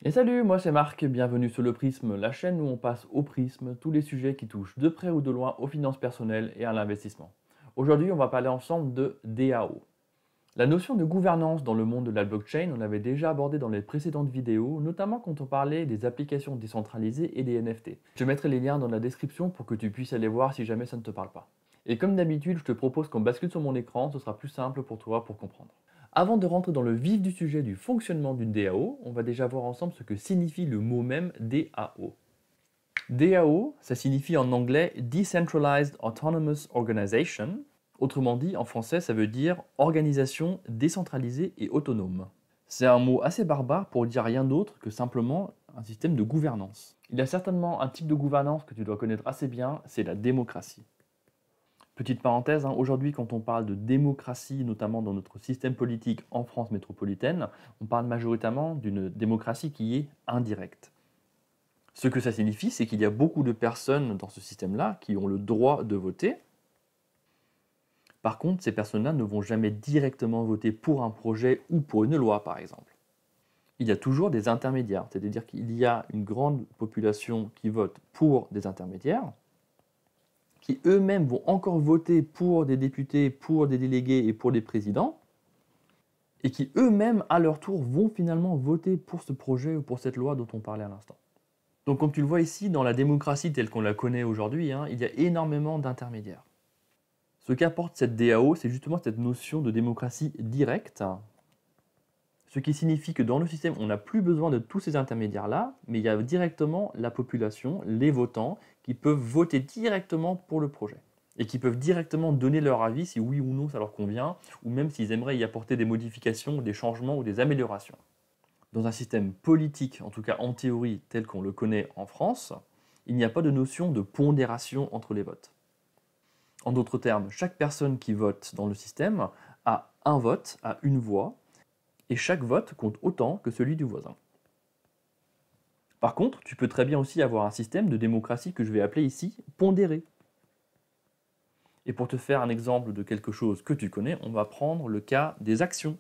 Et salut, moi c'est Marc, bienvenue sur Le Prisme, la chaîne où on passe au prisme tous les sujets qui touchent de près ou de loin aux finances personnelles et à l'investissement. Aujourd'hui, on va parler ensemble de DAO. La notion de gouvernance dans le monde de la blockchain, on l'avait déjà abordé dans les précédentes vidéos, notamment quand on parlait des applications décentralisées et des NFT. Je mettrai les liens dans la description pour que tu puisses aller voir si jamais ça ne te parle pas. Et comme d'habitude, je te propose qu'on bascule sur mon écran, ce sera plus simple pour toi pour comprendre. Avant de rentrer dans le vif du sujet du fonctionnement d'une DAO, on va déjà voir ensemble ce que signifie le mot même DAO. DAO, ça signifie en anglais Decentralized Autonomous Organization. Autrement dit, en français, ça veut dire organisation décentralisée et autonome. C'est un mot assez barbare pour dire rien d'autre que simplement un système de gouvernance. Il y a certainement un type de gouvernance que tu dois connaître assez bien, c'est la démocratie. Petite parenthèse, aujourd'hui quand on parle de démocratie, notamment dans notre système politique en France métropolitaine, on parle majoritairement d'une démocratie qui est indirecte. Ce que ça signifie, c'est qu'il y a beaucoup de personnes dans ce système-là qui ont le droit de voter. Par contre, ces personnes-là ne vont jamais directement voter pour un projet ou pour une loi, par exemple. Il y a toujours des intermédiaires, c'est-à-dire qu'il y a une grande population qui vote pour des intermédiaires, qui eux-mêmes vont encore voter pour des députés, pour des délégués et pour des présidents, et qui eux-mêmes, à leur tour, vont finalement voter pour ce projet ou pour cette loi dont on parlait à l'instant. Donc comme tu le vois ici, dans la démocratie telle qu'on la connaît aujourd'hui, il y a énormément d'intermédiaires. Ce qu'apporte cette DAO, c'est justement cette notion de démocratie directe, ce qui signifie que dans le système, on n'a plus besoin de tous ces intermédiaires-là, mais il y a directement la population, les votants, qui peuvent voter directement pour le projet. Et qui peuvent directement donner leur avis si oui ou non ça leur convient, ou même s'ils aimeraient y apporter des modifications, des changements ou des améliorations. Dans un système politique, en tout cas en théorie tel qu'on le connaît en France, il n'y a pas de notion de pondération entre les votes. En d'autres termes, chaque personne qui vote dans le système a un vote, a une voix, et chaque vote compte autant que celui du voisin. Par contre, tu peux très bien aussi avoir un système de démocratie que je vais appeler ici pondéré. Et pour te faire un exemple de quelque chose que tu connais, on va prendre le cas des actions.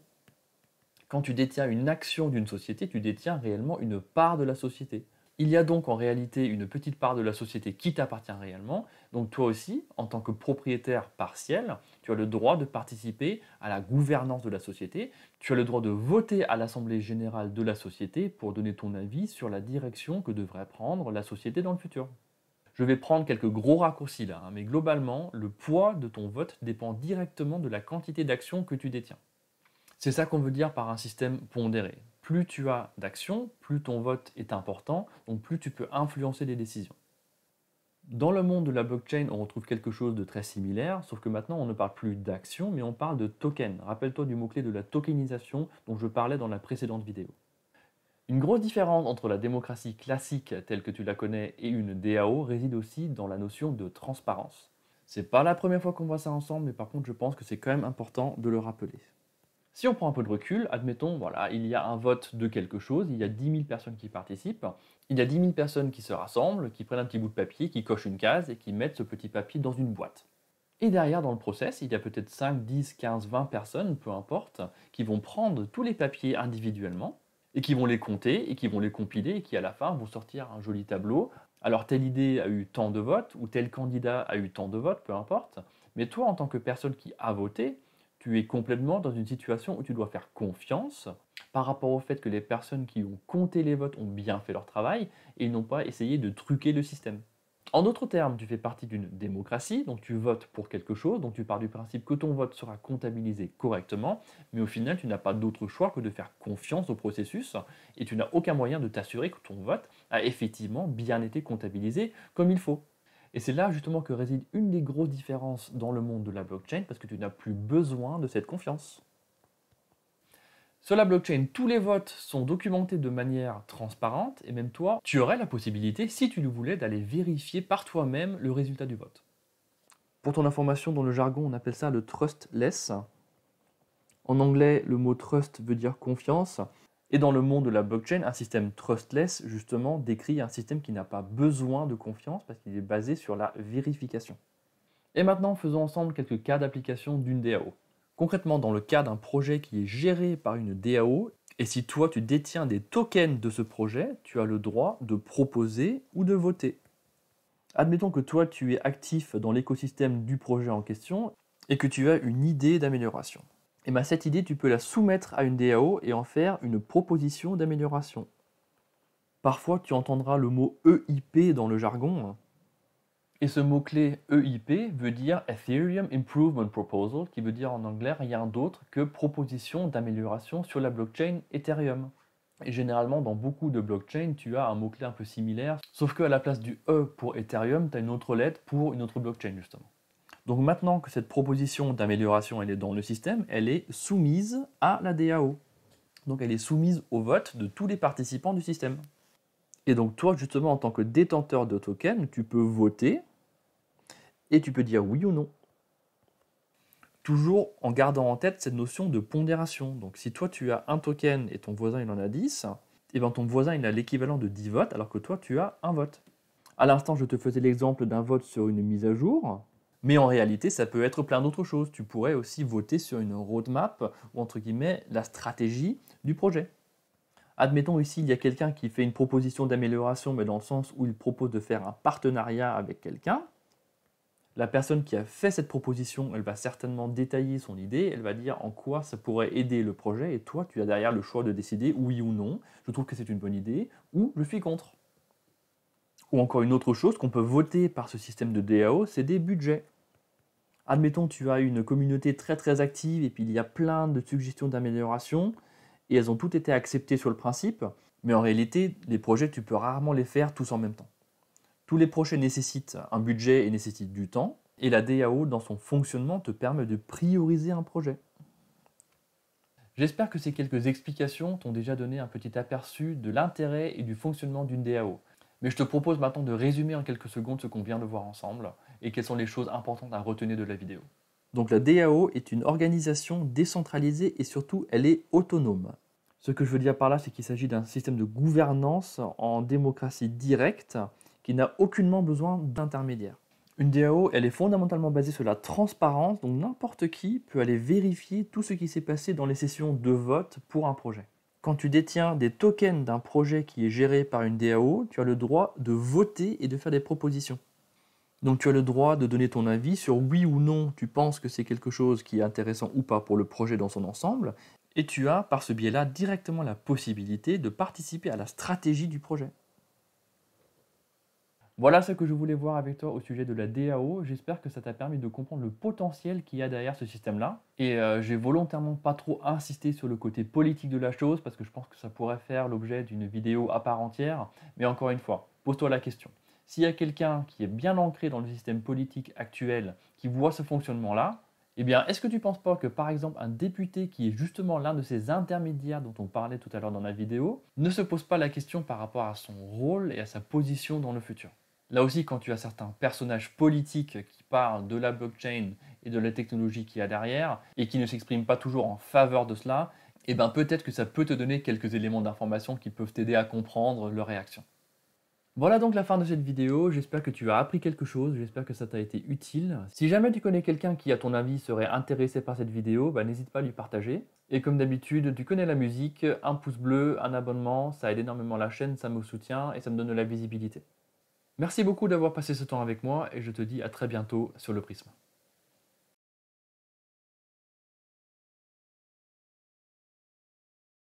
Quand tu détiens une action d'une société, tu détiens réellement une part de la société. Il y a donc en réalité une petite part de la société qui t'appartient réellement. Donc toi aussi, en tant que propriétaire partiel, tu as le droit de participer à la gouvernance de la société. Tu as le droit de voter à l'Assemblée générale de la société pour donner ton avis sur la direction que devrait prendre la société dans le futur. Je vais prendre quelques gros raccourcis là, mais globalement, le poids de ton vote dépend directement de la quantité d'actions que tu détiens. C'est ça qu'on veut dire par un système pondéré. Plus tu as d'actions, plus ton vote est important, donc plus tu peux influencer les décisions. Dans le monde de la blockchain, on retrouve quelque chose de très similaire, sauf que maintenant on ne parle plus d'actions, mais on parle de tokens. Rappelle-toi du mot-clé de la tokenisation dont je parlais dans la précédente vidéo. Une grosse différence entre la démocratie classique telle que tu la connais et une DAO réside aussi dans la notion de transparence. C'est pas la première fois qu'on voit ça ensemble, mais par contre je pense que c'est quand même important de le rappeler. Si on prend un peu de recul, admettons, voilà, il y a un vote de quelque chose, il y a 10 000 personnes qui participent, il y a 10 000 personnes qui se rassemblent, qui prennent un petit bout de papier, qui cochent une case et qui mettent ce petit papier dans une boîte. Et derrière, dans le process, il y a peut-être 5, 10, 15, 20 personnes, peu importe, qui vont prendre tous les papiers individuellement et qui vont les compter et qui vont les compiler et qui à la fin vont sortir un joli tableau. Alors telle idée a eu tant de votes ou tel candidat a eu tant de votes, peu importe. Mais toi, en tant que personne qui a voté, tu es complètement dans une situation où tu dois faire confiance par rapport au fait que les personnes qui ont compté les votes ont bien fait leur travail et ils n'ont pas essayé de truquer le système. En d'autres termes, tu fais partie d'une démocratie, donc tu votes pour quelque chose, donc tu pars du principe que ton vote sera comptabilisé correctement, mais au final, tu n'as pas d'autre choix que de faire confiance au processus et tu n'as aucun moyen de t'assurer que ton vote a effectivement bien été comptabilisé comme il faut. Et c'est là justement que réside une des grosses différences dans le monde de la blockchain parce que tu n'as plus besoin de cette confiance. Sur la blockchain, tous les votes sont documentés de manière transparente et même toi, tu aurais la possibilité, si tu le voulais, d'aller vérifier par toi-même le résultat du vote. Pour ton information, dans le jargon, on appelle ça le trustless. En anglais, le mot trust veut dire confiance. Et dans le monde de la blockchain, un système trustless, justement, décrit un système qui n'a pas besoin de confiance parce qu'il est basé sur la vérification. Et maintenant, faisons ensemble quelques cas d'application d'une DAO. Concrètement, dans le cas d'un projet qui est géré par une DAO, Et si toi, tu détiens des tokens de ce projet, tu as le droit de proposer ou de voter. Admettons que toi, tu es actif dans l'écosystème du projet en question et que tu as une idée d'amélioration. Et bien cette idée, tu peux la soumettre à une DAO et en faire une proposition d'amélioration. Parfois, tu entendras le mot EIP dans le jargon. Et ce mot-clé EIP veut dire Ethereum Improvement Proposal, qui veut dire en anglais rien d'autre que proposition d'amélioration sur la blockchain Ethereum. Et généralement, dans beaucoup de blockchains, tu as un mot-clé un peu similaire, sauf qu'à la place du E pour Ethereum, tu as une autre lettre pour une autre blockchain, justement. Donc maintenant que cette proposition d'amélioration elle est dans le système, elle est soumise à la DAO. Donc elle est soumise au vote de tous les participants du système. Et donc toi, justement, en tant que détenteur de token, tu peux voter et tu peux dire oui ou non. Toujours en gardant en tête cette notion de pondération. Donc si toi tu as un token et ton voisin il en a 10, et bien ton voisin il a l'équivalent de 10 votes alors que toi tu as un vote. À l'instant, je te faisais l'exemple d'un vote sur une mise à jour, mais en réalité, ça peut être plein d'autres choses. Tu pourrais aussi voter sur une roadmap ou entre guillemets la stratégie du projet. Admettons ici, il y a quelqu'un qui fait une proposition d'amélioration, mais dans le sens où il propose de faire un partenariat avec quelqu'un. La personne qui a fait cette proposition, elle va certainement détailler son idée, elle va dire en quoi ça pourrait aider le projet, et toi, tu as derrière le choix de décider oui ou non, je trouve que c'est une bonne idée, ou je suis contre. Ou encore une autre chose qu'on peut voter par ce système de DAO, c'est des budgets. Admettons, tu as une communauté très active et puis il y a plein de suggestions d'amélioration et elles ont toutes été acceptées sur le principe, mais en réalité, les projets, tu peux rarement les faire tous en même temps. Tous les projets nécessitent un budget et nécessitent du temps, et la DAO, dans son fonctionnement, te permet de prioriser un projet. J'espère que ces quelques explications t'ont déjà donné un petit aperçu de l'intérêt et du fonctionnement d'une DAO. Mais je te propose maintenant de résumer en quelques secondes ce qu'on vient de voir ensemble et quelles sont les choses importantes à retenir de la vidéo. Donc la DAO est une organisation décentralisée et surtout elle est autonome. Ce que je veux dire par là, c'est qu'il s'agit d'un système de gouvernance en démocratie directe qui n'a aucunement besoin d'intermédiaire. Une DAO, elle est fondamentalement basée sur la transparence, donc n'importe qui peut aller vérifier tout ce qui s'est passé dans les sessions de vote pour un projet. Quand tu détiens des tokens d'un projet qui est géré par une DAO, tu as le droit de voter et de faire des propositions. Donc tu as le droit de donner ton avis sur oui ou non tu penses que c'est quelque chose qui est intéressant ou pas pour le projet dans son ensemble, et tu as par ce biais-là directement la possibilité de participer à la stratégie du projet. Voilà ce que je voulais voir avec toi au sujet de la DAO. J'espère que ça t'a permis de comprendre le potentiel qu'il y a derrière ce système-là. Et j'ai volontairement pas trop insisté sur le côté politique de la chose parce que je pense que ça pourrait faire l'objet d'une vidéo à part entière. Mais encore une fois, pose-toi la question. S'il y a quelqu'un qui est bien ancré dans le système politique actuel, qui voit ce fonctionnement-là, eh bien, est-ce que tu ne penses pas que, par exemple, un député qui est justement l'un de ces intermédiaires dont on parlait tout à l'heure dans la vidéo, ne se pose pas la question par rapport à son rôle et à sa position dans le futur? Là aussi, quand tu as certains personnages politiques qui parlent de la blockchain et de la technologie qu'il y a derrière et qui ne s'expriment pas toujours en faveur de cela, eh ben peut-être que ça peut te donner quelques éléments d'information qui peuvent t'aider à comprendre leur réaction. Voilà donc la fin de cette vidéo, j'espère que tu as appris quelque chose, j'espère que ça t'a été utile. Si jamais tu connais quelqu'un qui, à ton avis, serait intéressé par cette vidéo, n'hésite pas à lui partager. Et comme d'habitude, tu connais la musique, un pouce bleu, un abonnement, ça aide énormément la chaîne, ça me soutient et ça me donne de la visibilité. Merci beaucoup d'avoir passé ce temps avec moi et je te dis à très bientôt sur le Prisme.